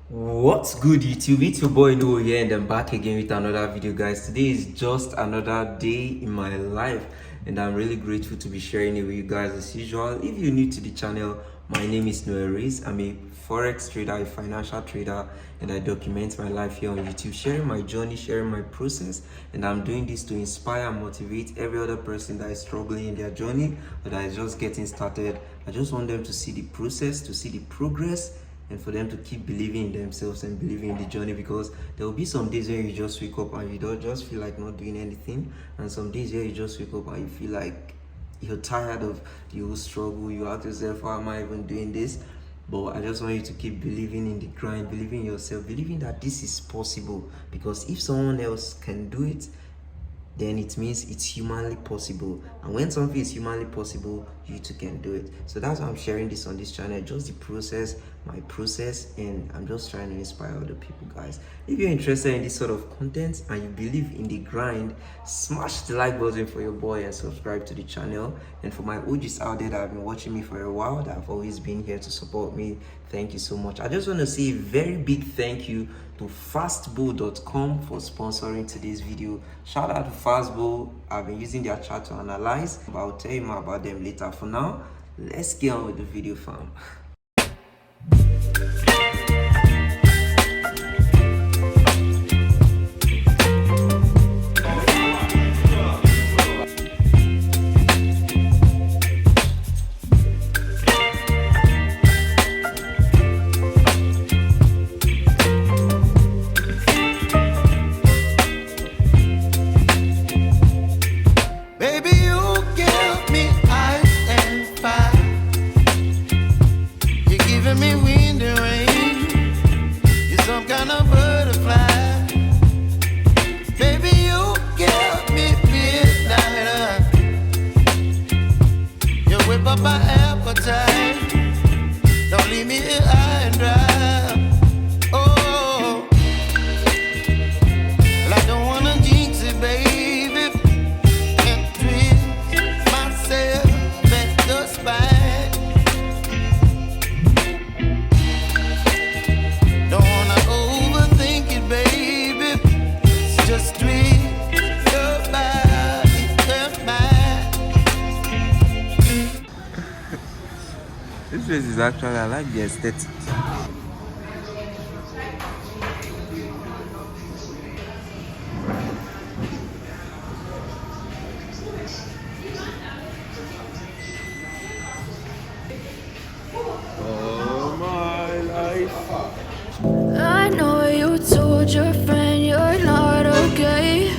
What's good, YouTube? It's your boy Noel here, and I'm back again with another video, guys. Today is just another day in my life, and I'm really grateful to be sharing it with you guys as usual. If you're new to the channel, my name is Noel Reys. I'm a Forex trader, a financial trader, and I document my life here on YouTube, sharing my journey, sharing my process, and I'm doing this to inspire and motivate every other person that is struggling in their journey or that is just getting started. I just want them to see the process, to see the progress, and for them to keep believing in themselves and believing in the journey, because there will be some days where you just wake up and you don't just feel like not doing anything, and some days where you just wake up and you feel like you're tired of the whole struggle. You ask yourself, why am I even doing this? But I just want you to keep believing in the grind, believing in yourself, believing that this is possible, because if someone else can do it, then it means it's humanly possible. And when something is humanly possible, you too can do it. So that's why I'm sharing this on this channel, just the process, my process, and I'm just trying to inspire other people, guys. If you're interested in this sort of content and you believe in the grind, smash the like button for your boy and subscribe to the channel. And for my OGs out there that have been watching me for a while, that have always been here to support me, thank you so much. I just want to say a very big thank you to FastBull.com for sponsoring today's video. Shout out to FastBull. I've been using their chart to analyze, but I'll tell you more about them later. For now, let's get on with the video, fam. This place is actually, I like the aesthetic. Oh my life. I know you told your friend you're not okay,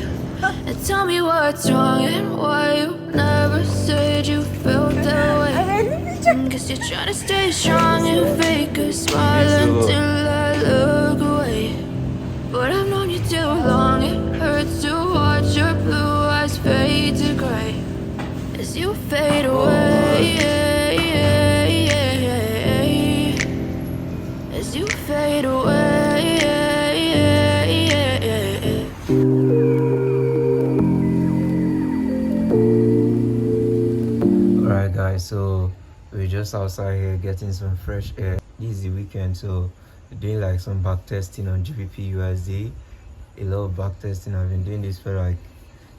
and tell me what's wrong and why you never said you felt that way. Guess you're trying to stay strong and fake a smile until I look away. But I've known you too long, it hurts to watch your blue eyes fade to gray as you fade away, as you fade away. Alright, guys, so we're just outside here getting some fresh air. This is the weekend, so we're doing like some back testing on GBP USD. A lot of back testing. I've been doing this for like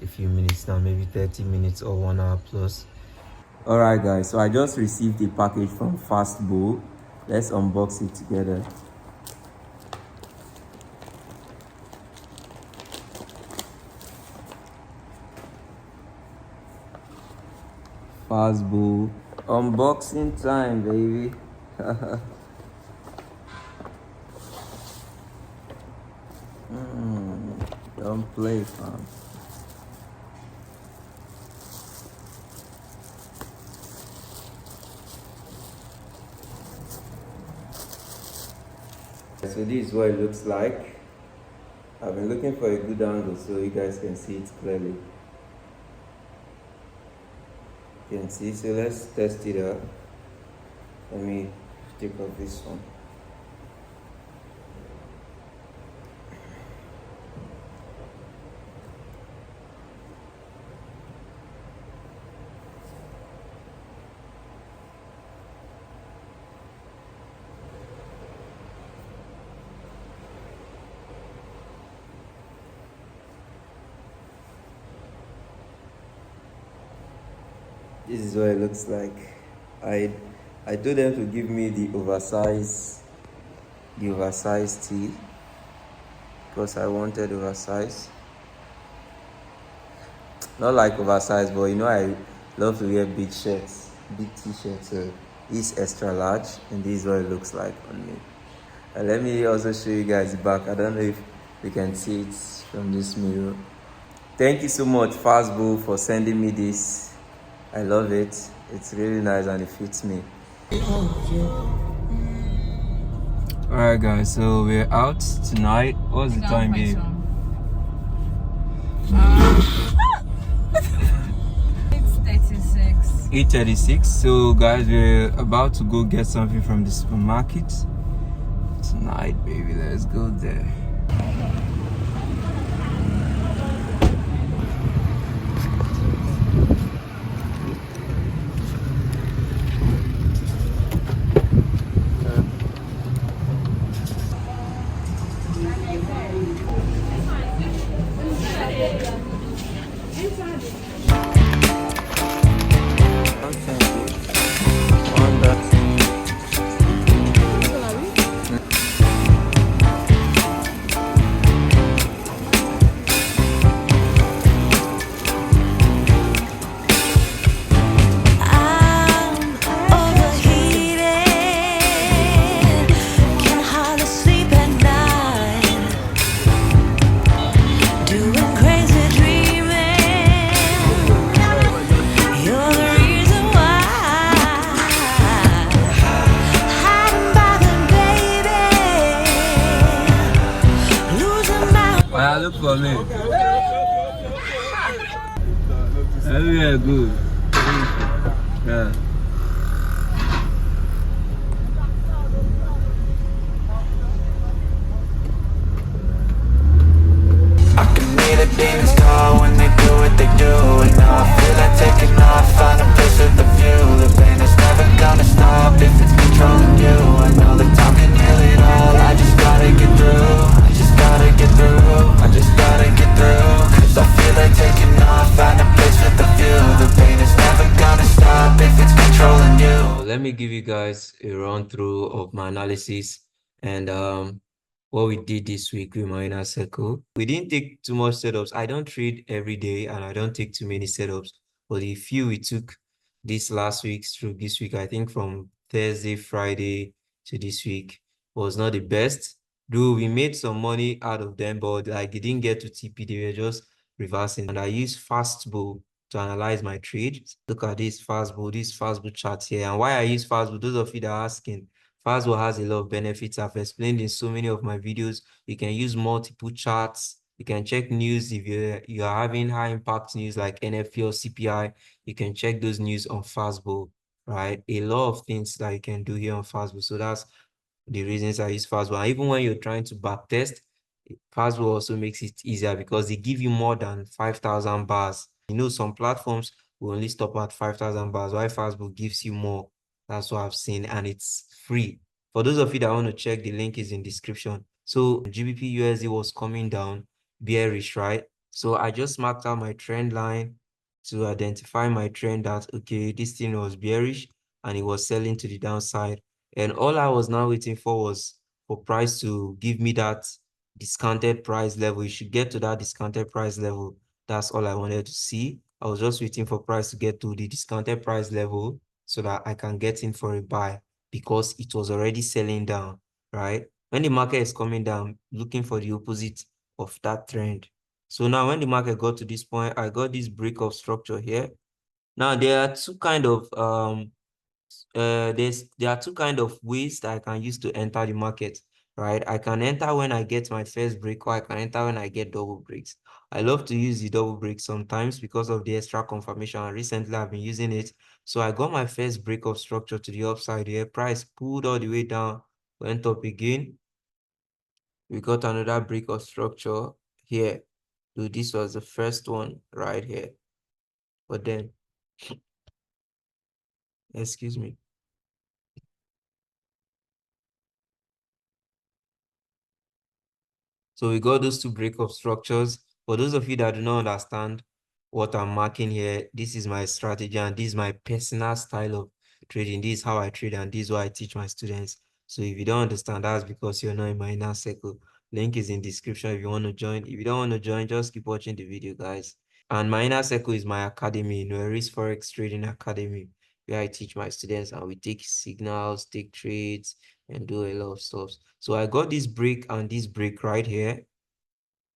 a few minutes now, maybe 30 minutes or 1 hour plus. Alright, guys, so I just received a package from FastBull. Let's unbox it together. FastBull unboxing time, baby. Don't play, fam. So this is what it looks like. I've been looking for a good angle so you guys can see it clearly. You can see, so let's test it out. Let me take off this one. This is what it looks like. I told them to give me the oversized tee because I wanted oversized. Not like oversized, but you know I love to wear big shirts, big t-shirts. So this extra large, and this is what it looks like on me. And let me also show you guys the back. I don't know if you can see it from this mirror. Thank you so much, FastBull, for sending me this. I love it. It's really nice and it fits me. Alright guys, so we're out tonight. What's the time, babe? 8:36. 8:36. So guys, we're about to go get something from the supermarket tonight, baby. Let's go there. Look for me. Everywhere good. Yeah. I can hear the demons call when they do what they do. And now I feel like taking off, find a place with a view. The pain is never gonna stop if it's controlling you. I know that time can heal it all. I just gotta get through. I just gotta get through. I just gotta get through. Cause I feel like taking off, find a place with a view. The pain is never gonna stop if it's controlling you. Let me give you guys a run through of my analysis and what we did this week with my inner circle. We didn't take too much setups. I don't trade every day and I don't take too many setups, but the few we took this last week through this week, I think from Thursday, Friday to this week, was not the best. Though we made some money out of them, but like it didn't get to TP, they were just reversing. And I used FastBull to analyze my trade. Look at this FastBull chart here. And why I use FastBull, those of you that are asking, FastBull has a lot of benefits. I've explained in so many of my videos. You can use multiple charts. You can check news if you're having high impact news like NFP or CPI. You can check those news on FastBull, right? A lot of things that you can do here on FastBull. So that's the reasons I use FastBull. And even when you're trying to backtest, FastBull also makes it easier because they give you more than 5,000 bars. You know, some platforms will only stop at 5,000 bars, while FastBull gives you more. That's what I've seen, and it's free. For those of you that want to check, the link is in description. So GBP USD was coming down, bearish, right? So I just marked out my trend line to identify my trend that, okay, this thing was bearish and it was selling to the downside. And all I was now waiting for was for price to give me that discounted price level. You should get to that discounted price level. That's all I wanted to see. I was just waiting for price to get to the discounted price level so that I can get in for a buy because it was already selling down, right? When the market is coming down, looking for the opposite of that trend. So now when the market got to this point, I got this break of structure here. Now there are two kind of there are two kind of ways that I can use to enter the market, right? I can enter when I get my first break, or I can enter when I get double breaks. I love to use the double break sometimes because of the extra confirmation, and recently I've been using it. So I got my first break of structure to the upside here. Price pulled all the way down, went up again. We got another break of structure here. So this was the first one right here. But then, excuse me. So we got those two breakup structures. For those of you that do not understand, what I'm marking here. This is my strategy and this is my personal style of trading. This is how I trade and this is what I teach my students. So if you don't understand, that's because you're not in my inner circle. Link is in description if you want to join. If you don't want to join, just keep watching the video, guys. And my inner circle is my academy, Noelre's Forex Trading Academy, where I teach my students and we take signals, take trades, and do a lot of stuff. So I got this break and this break right here.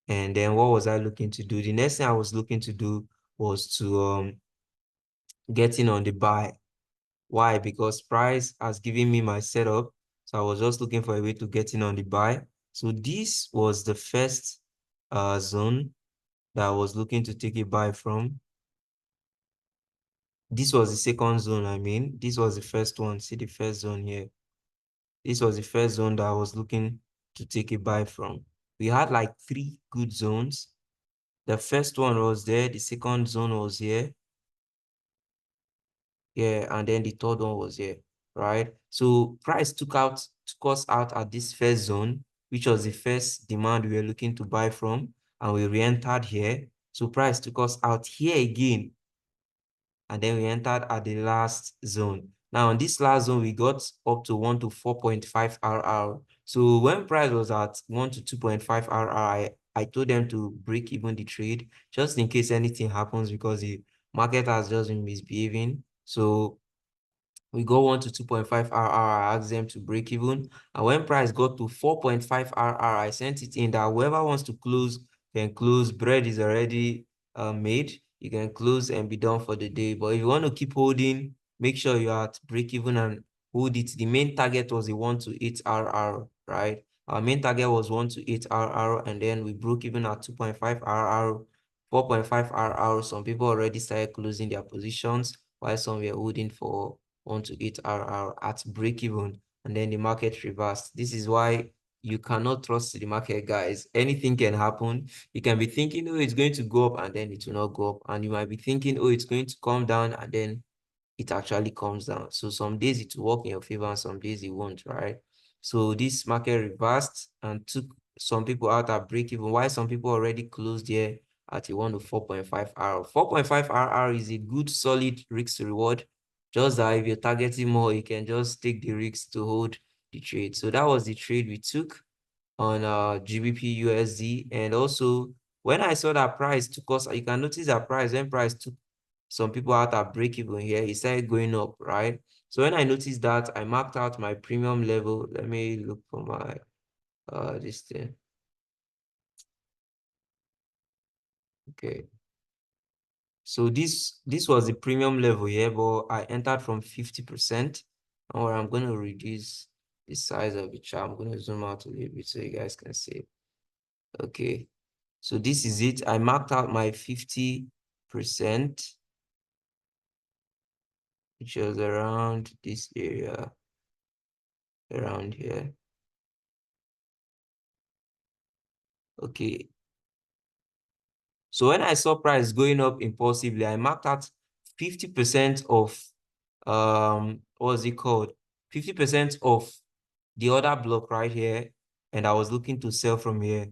And then what was I looking to do? The next thing I was looking to do was to get in on the buy. Why? Because price has given me my setup. So I was just looking for a way to get in on the buy. So this was the first zone that I was looking to take a buy from. This was the second zone, I mean. This was the first one. See the first zone here. This was the first zone that I was looking to take a buy from. We had like 3 good zones. The first one was there. The second zone was here. Yeah, and then the third one was here, right? So price took us out at this first zone, which was the first demand we were looking to buy from, and we re-entered here. So price took us out here again, and then we entered at the last zone. Now, on this last zone, we got up to 1 to 4.5 RR. So when price was at 1 to 2.5 RR, I told them to break even the trade just in case anything happens because the market has just been misbehaving. So we go 1 to 2.5 RR, I asked them to break even. And when price got to 4.5 RR, I sent it in that whoever wants to close can close. Bread is already made. You can close and be done for the day. But if you want to keep holding, make sure you're at break even and hold it. The main target was the 1 to 8 RR, right? Our main target was 1 to 8 RR, and then we broke even at 2.5 RR, 4.5 RR. Some people already started closing their positions, while some were holding for 1 to 8 RR at break even, and then the market reversed. This is why you cannot trust the market, guys. Anything can happen. You can be thinking, oh, it's going to go up, and then it will not go up. And you might be thinking, oh, it's going to come down, and then it actually comes down. So some days it will work in your favor and some days it won't, right? So this market reversed and took some people out at break even, while some people already closed here at a 1 to 4.5 RR. 4.5 RR is a good solid risk to reward. Just that if you're targeting more, you can just take the risks to hold the trade. So that was the trade we took on GBP USD. And also when I saw that price took us, you can notice that price, when price took some people out at break even here, it started going up, right? So when I noticed that, I marked out my premium level. Let me look for my this thing. Okay. So this was the premium level here, but I entered from 50%. And I'm going to reduce the size of the chart. I'm going to zoom out a little bit so you guys can see. Okay. So this is it. I marked out my 50%, which was around this area, around here. Okay. So when I saw price going up impulsively, I marked out 50% of what's it called? 50% of the other block right here, and I was looking to sell from here,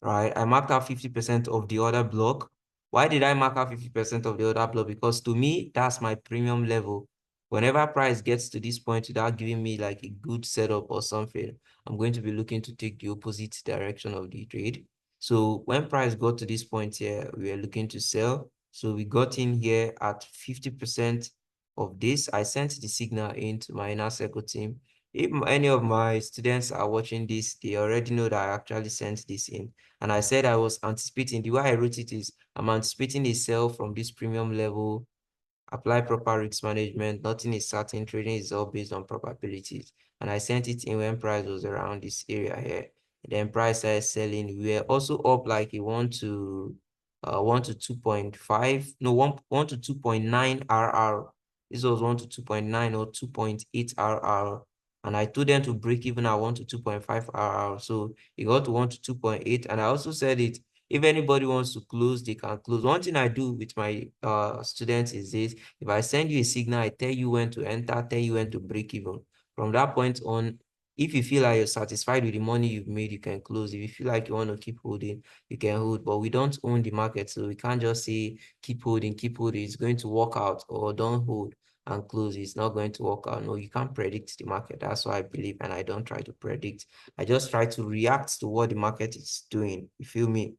right? I marked out 50% of the other block. Why did I mark out 50% of the other block? Because to me, that's my premium level. Whenever price gets to this point without giving me like a good setup or something, I'm going to be looking to take the opposite direction of the trade. So when price got to this point here, we are looking to sell. So we got in here at 50% of this. I sent the signal into my inner circle team. If any of my students are watching this, they already know that I actually sent this in. And I said I was anticipating, the way I wrote it is, I'm anticipating a sell from this premium level, apply proper risk management, nothing is certain, trading is all based on probabilities. And I sent it in when price was around this area here. And then price started selling. We were also up like a 1 to 2.5, no, 1 to 2.9 RR. This was 1 to 2.9 or 2.8 RR. And I told them to break even at 1 to 2.5 RR. So it got to 1 to 2.8. And I also said it, if anybody wants to close, they can close. One thing I do with my students is this: if I send you a signal, I tell you when to enter, tell you when to break even. From that point on, If you feel like you're satisfied with the money you've made, you can close. If you feel like you want to keep holding, you can hold. But we don't own the market, so we can't just say keep holding, keep holding. It's going to work out, or don't hold and close. It's not going to work out. No, you can't predict the market. That's what I believe, and I don't try to predict. I just try to react to what the market is doing. You feel me?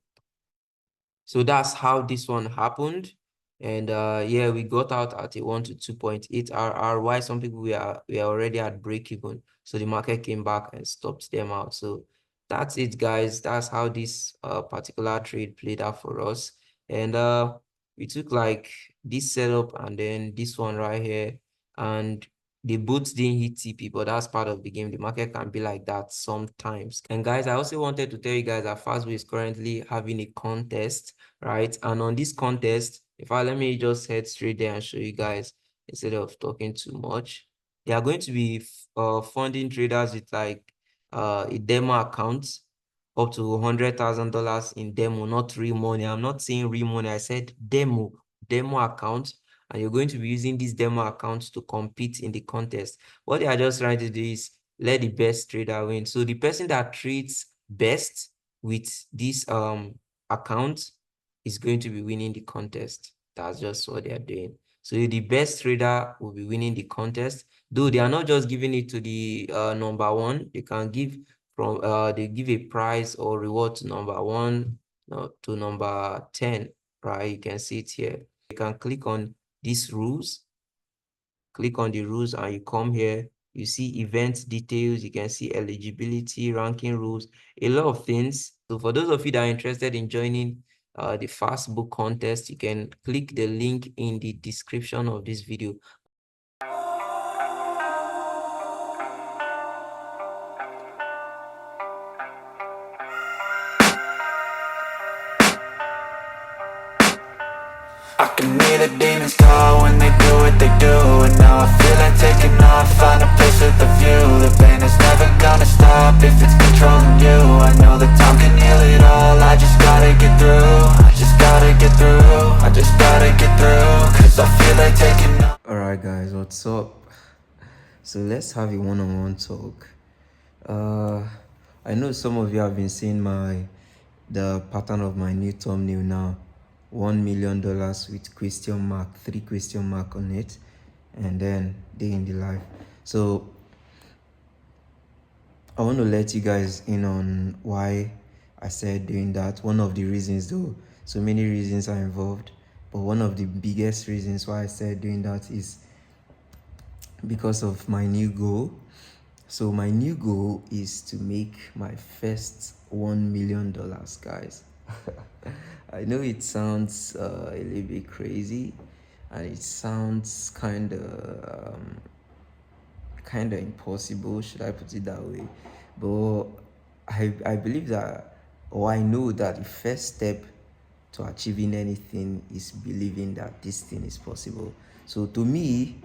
So that's how this one happened. And yeah, we got out at a 1 to 2.8 RR. Why some people we are already at break even. So the market came back and stopped them out. So that's it, guys. That's how this particular trade played out for us. And we took like this setup and then this one right here, and they both didn't hit TP, but that's part of the game. The market can be like that sometimes. And guys, I also wanted to tell you guys that FastBull is currently having a contest, right? And on this contest, in fact, let me just head straight there and show you guys instead of talking too much. They are going to be funding traders with like a demo account up to $100,000 in demo, not real money. I'm not saying real money. I said demo account. And you're going to be using this demo account to compete in the contest. What they are just trying to do is let the best trader win. So the person that trades best with this account is going to be winning the contest. That's just what they are doing. So the best trader will be winning the contest. Though they are not just giving it to the number one, they can give from they give a prize or reward to number one to number 10, right? You can see it here. You can click on these rules, click on the rules, and you come here, you see event details, you can see eligibility, ranking rules, a lot of things. So for those of you that are interested in joining the FastBull contest, you can click the link in the description of this video. I can hear the demons call when they do what they do. And now I feel like taking off, find a place with a view. The pain is never gonna stop if it's controlling you. I know that time can heal it all, I just gotta get through. I just gotta get through, I just gotta get through. Cause I feel like taking off. Alright guys, what's up? So let's have a one-on-one talk. I know some of you have been seeing the pattern of my new thumbnail now. $1 million with question mark, 3 question mark on it, and then day in the life. So I want to let you guys in on why I said doing that. One of the reasons, though, so many reasons are involved, but one of the biggest reasons why I said doing that is because of my new goal. So my new goal is to make my first $1 million, guys. I know it sounds a little bit crazy, and it sounds kind of impossible, should I put it that way? But I believe that, or I know that the first step to achieving anything is believing that this thing is possible. So to me,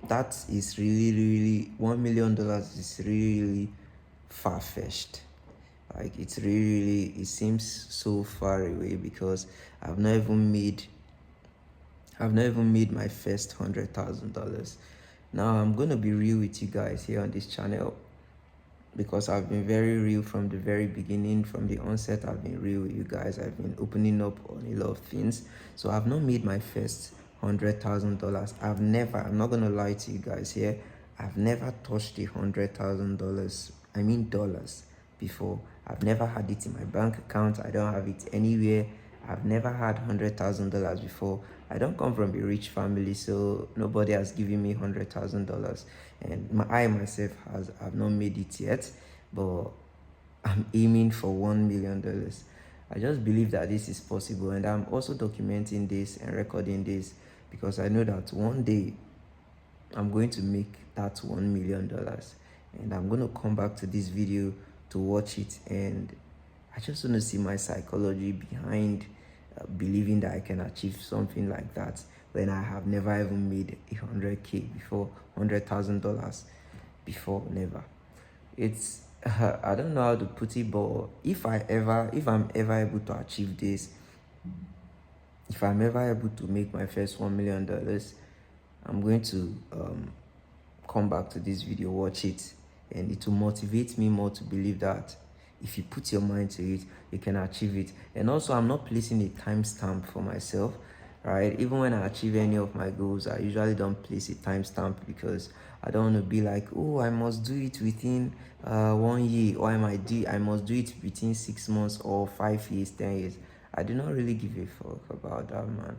that is really $1 million is really far-fetched. Like it's really it seems so far away, because I've not even made my first $100,000. Now I'm gonna be real with you guys here on this channel, because I've been very real from the very beginning. From the onset, I've been real with you guys. I've been opening up on a lot of things. So I've not made my first $100,000. I'm not gonna lie to you guys here, I've never touched the $100,000, I mean dollars, before. I've never had it in my bank account. I don't have it anywhere. I've never had $100,000 before. I don't come from a rich family, so nobody has given me $100,000, and I myself have not made it yet, but I'm aiming for $1 million. I just believe that this is possible, and I'm also documenting this and recording this because I know that one day I'm going to make that $1 million, and I'm going to come back to this video to watch it, and I just want to see my psychology behind believing that I can achieve something like that when I have never even made $100K before, $100,000 before, never. It's I don't know how to put it, but if I'm ever able to achieve this, if I'm ever able to make my first $1 million, I'm going to come back to this video, watch it, and it will motivate me more to believe that if you put your mind to it, you can achieve it. And also, I'm not placing a timestamp for myself, right? Even when I achieve any of my goals, I usually don't place a timestamp because I don't want to be like, oh, I must do it within 1 year, or I must do it within 6 months or 5 years, 10 years. I do not really give a fuck about that, man.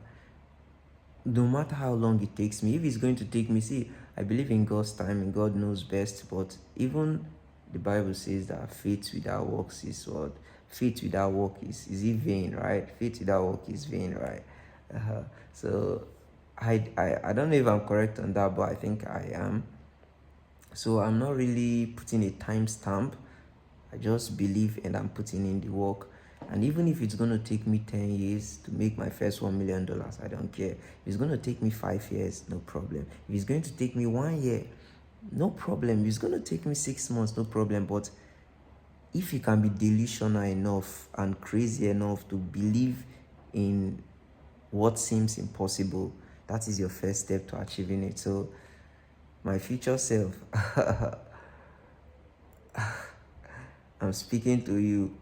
No matter how long it takes me, if it's going to take me, see, I believe in God's time and God knows best, but even the Bible says that faith without works is what? Faith without work is it vain, right? Faith without work is vain, right? So I don't know if I'm correct on that, but I think I am. So I'm not really putting a timestamp. I just believe and I'm putting in the work. And even if it's going to take me 10 years to make my first $1 million, I don't care. If it's going to take me 5 years, no problem. If it's going to take me 1 year, no problem. If it's going to take me 6 months, no problem. But if you can be delusional enough and crazy enough to believe in what seems impossible, that is your first step to achieving it. So my future self, I'm speaking to you.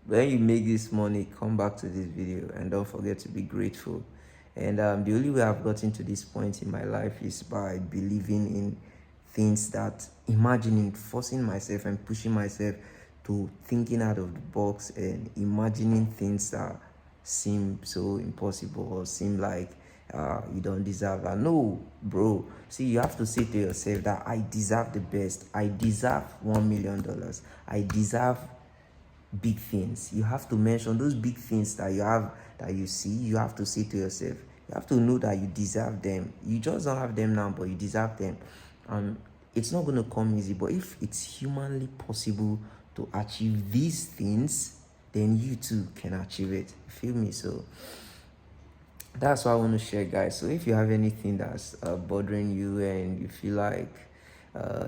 When you make this money, come back to this video and don't forget to be grateful. And the only way I've gotten to this point in my life is by believing in things, that imagining, forcing myself and pushing myself to thinking out of the box and imagining things that seem so impossible or seem like you don't deserve that. No, bro. See, you have to say to yourself that I deserve the best. I deserve $1 million. I deserve big things. You have to mention those big things that you have, that you see. You have to say to yourself, you have to know that you deserve them. You just don't have them now, but you deserve them. It's not going to come easy, but if it's humanly possible to achieve these things, then you too can achieve it. Feel me? So that's what I want to share, guys. So if you have anything that's bothering you and you feel like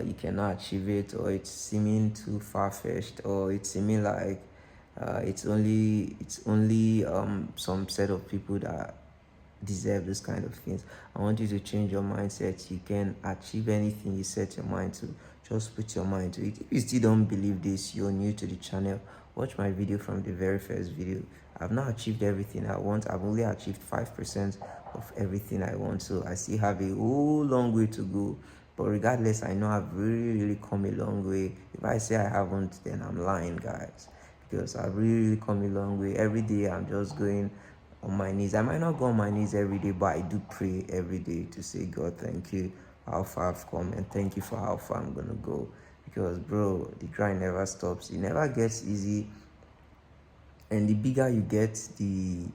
you cannot achieve it, or it's seeming too far-fetched, or it's seeming like it's only some set of people that deserve this kind of things, I want you to change your mindset. You can achieve anything you set your mind to. Just put your mind to it. If you still don't believe this, you're new to the channel, watch my video from the very first video. I've not achieved everything I want. I've only achieved 5% of everything I want, so I still have a whole long way to go. But regardless, I know I've really come a long way. If I say I haven't, then I'm lying, guys, because I've really come a long way. Every day I'm just going on my knees. I might not go on my knees every day, but I do pray every day to say, God, thank you how far I've come, and thank you for how far I'm gonna go. Because, bro, the grind never stops. It never gets easy, and the bigger you get, the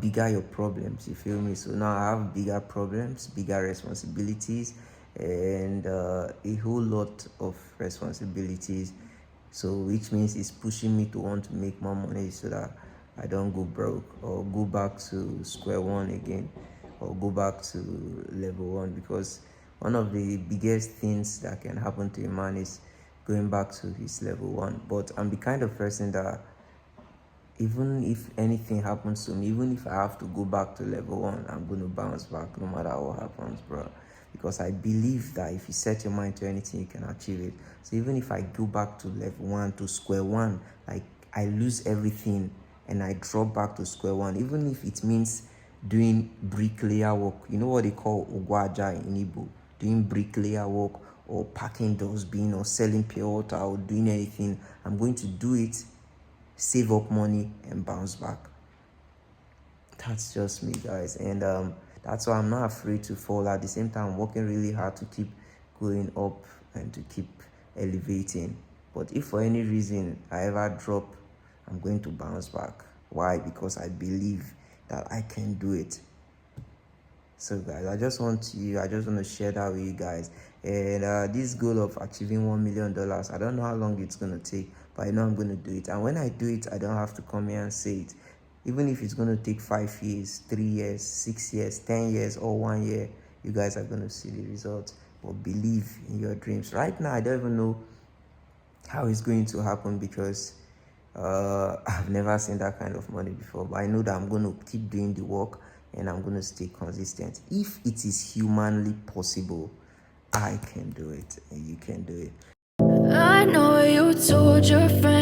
bigger your problems. You feel me? So now I have bigger problems, bigger responsibilities, and a whole lot of responsibilities. So which means it's pushing me to want to make more money so that I don't go broke or go back to square one again, or go back to level one. Because one of the biggest things that can happen to a man is going back to his level one. But I'm the kind of person that even if anything happens to me, even if I have to go back to level one, I'm going to bounce back no matter what happens, bro. Because I believe that if you set your mind to anything, you can achieve it. So even if I go back to level one, to square one, like I lose everything and I drop back to square one, even if it means doing bricklayer work, you know what they call Ogwaja in Igbo, doing bricklayer work, or packing dustbin, or selling pure water, or doing anything, I'm going to do it, save up money, and bounce back. That's just me, guys. And that's why I'm not afraid to fall. At the same time, I'm working really hard to keep going up and to keep elevating. But if for any reason I ever drop, I'm going to bounce back. Why? Because I believe that I can do it. So guys, I just want to share that with you guys. And this goal of achieving $1 million, I don't know how long it's going to take, but I know I'm going to do it. And when I do it, I don't have to come here and say it. Even if it's going to take 5 years, 3 years, 6 years, 10 years, or 1 year, you guys are going to see the results. But believe in your dreams. Right now, I don't even know how it's going to happen, because I've never seen that kind of money before. But I know that I'm going to keep doing the work, and I'm going to stay consistent. If it is humanly possible, I can do it, and you can do it. I know you told your friend